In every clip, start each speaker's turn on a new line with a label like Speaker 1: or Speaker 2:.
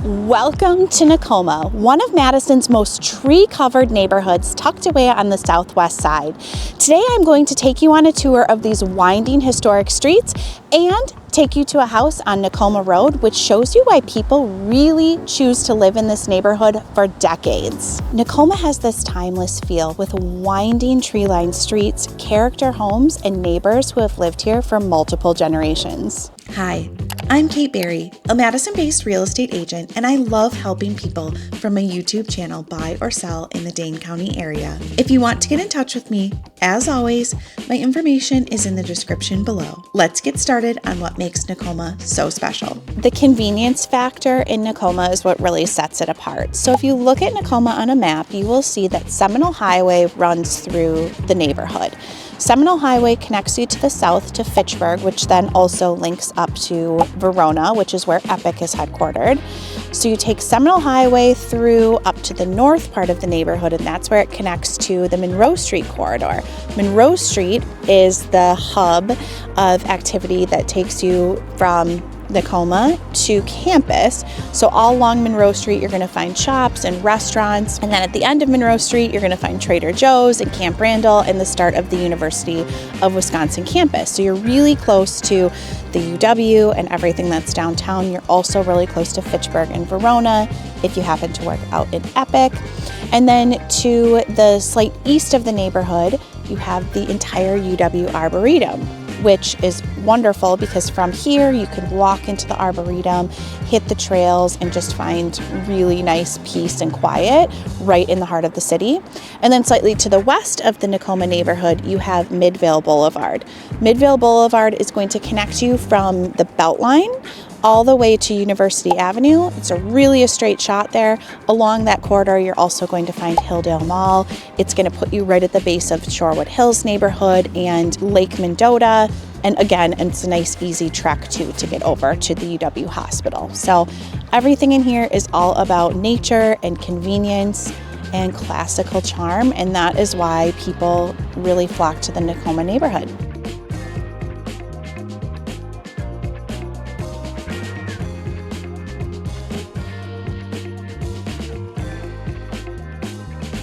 Speaker 1: Welcome to Nakoma, one of Madison's most tree-covered neighborhoods tucked away on the southwest side. Today I'm going to take you on a tour of these winding historic streets and take you to a house on Nakoma Road, which shows you why people really choose to live in this neighborhood for decades. Nakoma has this timeless feel with winding tree-lined streets, character homes, and neighbors who have lived here for multiple generations. Hi, I'm Cait, a Madison-based real estate agent, and I love helping people from a YouTube channel buy or sell in the Dane County area. If you want to get in touch with me, as always, my information is in the description below. Let's get started on what makes Nakoma so special. The convenience factor in Nakoma is what really sets it apart. So if you look at Nakoma on a map, you will see that Seminole Highway runs through the neighborhood. Seminole Highway connects you to the south to Fitchburg, which then also links up to Verona, which is where Epic is headquartered. So you take Seminole Highway through up to the north part of the neighborhood, and that's where it connects to the Monroe Street corridor. Monroe Street is the hub of activity that takes you from Nakoma to campus. So all along Monroe Street, you're going to find shops and restaurants. And then at the end of Monroe Street, you're going to find Trader Joe's and Camp Randall and the start of the University of Wisconsin campus. So you're really close to the UW and everything that's downtown. You're also really close to Fitchburg and Verona if you happen to work out in Epic. And then to the slight east of the neighborhood, you have the entire UW Arboretum, which is wonderful because from here you can walk into the Arboretum, hit the trails, and just find really nice peace and quiet right in the heart of the city. And then slightly to the west of the Nakoma neighborhood, you have Midvale Boulevard. Midvale Boulevard is going to connect you from the Beltline all the way to University Avenue. It's a straight shot there. Along that corridor, you're also going to find Hilldale Mall. It's going to put you right at the base of Shorewood Hills neighborhood and Lake Mendota. And again, it's a nice, easy trek too to get over to the UW hospital. So everything in here is all about nature and convenience and classical charm. And that is why people really flock to the Nakoma neighborhood.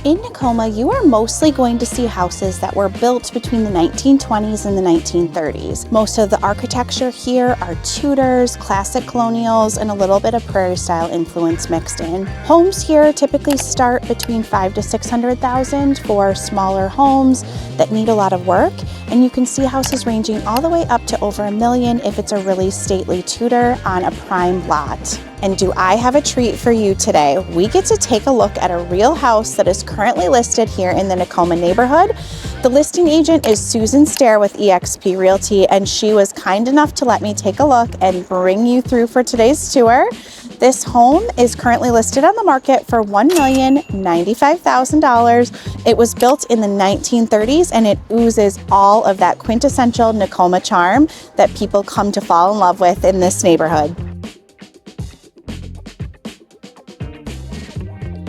Speaker 1: In Nakoma, you are mostly going to see houses that were built between the 1920s and the 1930s. Most of the architecture here are Tudors, classic Colonials, and a little bit of prairie style influence mixed in. Homes here typically start between $500,000 to $600,000 for smaller homes that need a lot of work, and you can see houses ranging all the way up to over $1 million if it's a really stately Tudor on a prime lot. And do I have a treat for you today? We get to take a look at a real house that is currently listed here in the Nakoma neighborhood. The listing agent is Susan Stoehr with eXp Realty, and she was kind enough to let me take a look and bring you through for today's tour. This home is currently listed on the market for $1,095,000. It was built in the 1930s, and it oozes all of that quintessential Nakoma charm that people come to fall in love with in this neighborhood.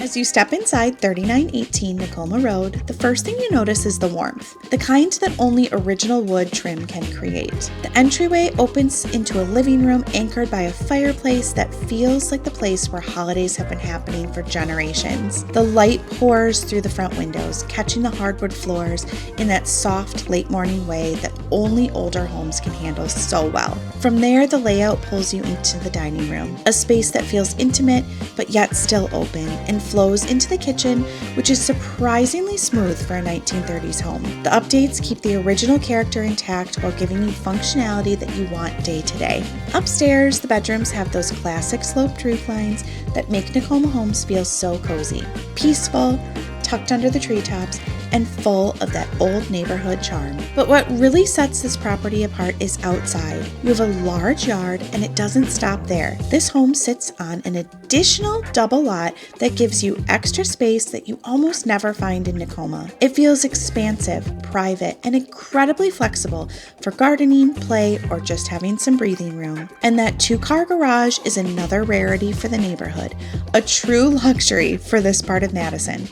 Speaker 1: As you step inside 3918 Nakoma Road, the first thing you notice is the warmth, the kind that only original wood trim can create. The entryway opens into a living room anchored by a fireplace that feels like the place where holidays have been happening for generations. The light pours through the front windows, catching the hardwood floors in that soft late morning way that only older homes can handle so well. From there, the layout pulls you into the dining room, a space that feels intimate but yet still open, and flows into the kitchen, which is surprisingly smooth for a 1930s home. The updates keep the original character intact while giving you functionality that you want day to day. Upstairs, the bedrooms have those classic sloped roof lines that make Nakoma homes feel so cozy, peaceful, tucked under the treetops, and full of that old neighborhood charm. But what really sets this property apart is outside. You have a large yard, and it doesn't stop there. This home sits on an additional double lot that gives you extra space that you almost never find in Nakoma. It feels expansive, private, and incredibly flexible for gardening, play, or just having some breathing room. And that 2-car garage is another rarity for the neighborhood, a true luxury for this part of Madison.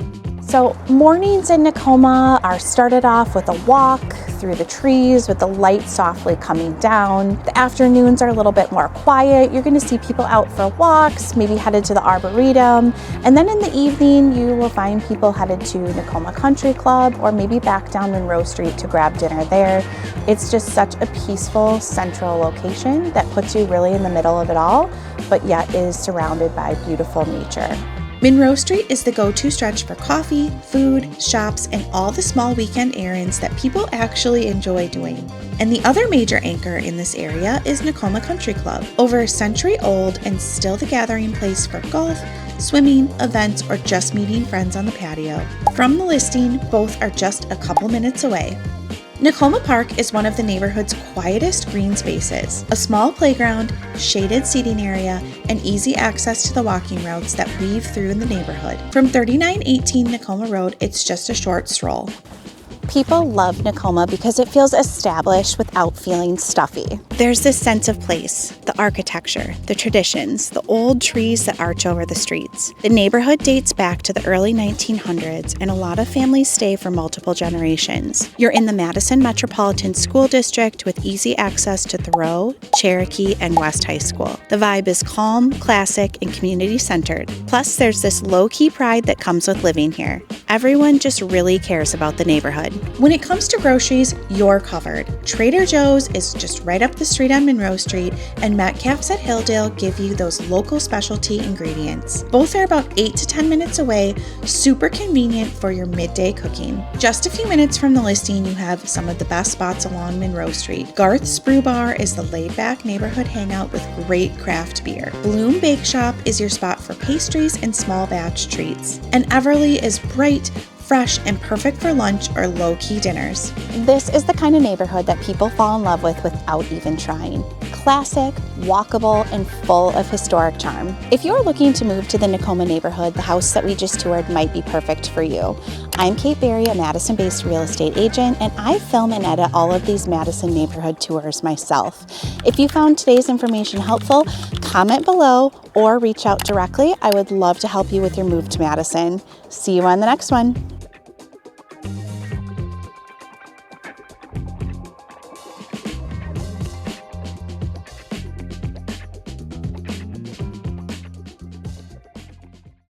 Speaker 1: So mornings in Nakoma are started off with a walk through the trees with the light softly coming down. The afternoons are a little bit more quiet. You're going to see people out for walks, maybe headed to the Arboretum. And then in the evening, you will find people headed to Nakoma Country Club or maybe back down Monroe Street to grab dinner there. It's just such a peaceful central location that puts you really in the middle of it all, but yet is surrounded by beautiful nature. Monroe Street is the go-to stretch for coffee, food, shops, and all the small weekend errands that people actually enjoy doing. And the other major anchor in this area is Nakoma Country Club, over a century old and still the gathering place for golf, swimming, events, or just meeting friends on the patio. From the listing, both are just a couple minutes away. Nakoma Park is one of the neighborhood's quietest green spaces, a small playground, shaded seating area, and easy access to the walking routes that weave through in the neighborhood. From 3918 Nakoma Road, it's just a short stroll. People love Nakoma because it feels established without feeling stuffy. There's this sense of place, the architecture, the traditions, the old trees that arch over the streets. The neighborhood dates back to the early 1900s, and a lot of families stay for multiple generations. You're in the Madison Metropolitan School District with easy access to Thoreau, Cherokee, and West High School. The vibe is calm, classic, and community-centered. Plus, there's this low-key pride that comes with living here. Everyone just really cares about the neighborhood. When it comes to groceries, you're covered. Trader Joe's is just right up the street on Monroe Street, and Metcalf's at Hilldale give you those local specialty ingredients. Both are about 8 to 10 minutes away, super convenient for your midday cooking. Just a few minutes from the listing, you have some of the best spots along Monroe Street. Garth's Brew Bar is the laid-back neighborhood hangout with great craft beer. Bloom Bake Shop is your spot for pastries and small batch treats. And Everly is bright, fresh, and perfect for lunch or low-key dinners. This is the kind of neighborhood that people fall in love with without even trying. Classic, walkable, and full of historic charm. If you're looking to move to the Nakoma neighborhood, the house that we just toured might be perfect for you. I'm Cait, a Madison-based real estate agent, and I film and edit all of these Madison neighborhood tours myself. If you found today's information helpful, comment below or reach out directly. I would love to help you with your move to Madison. See you on the next one.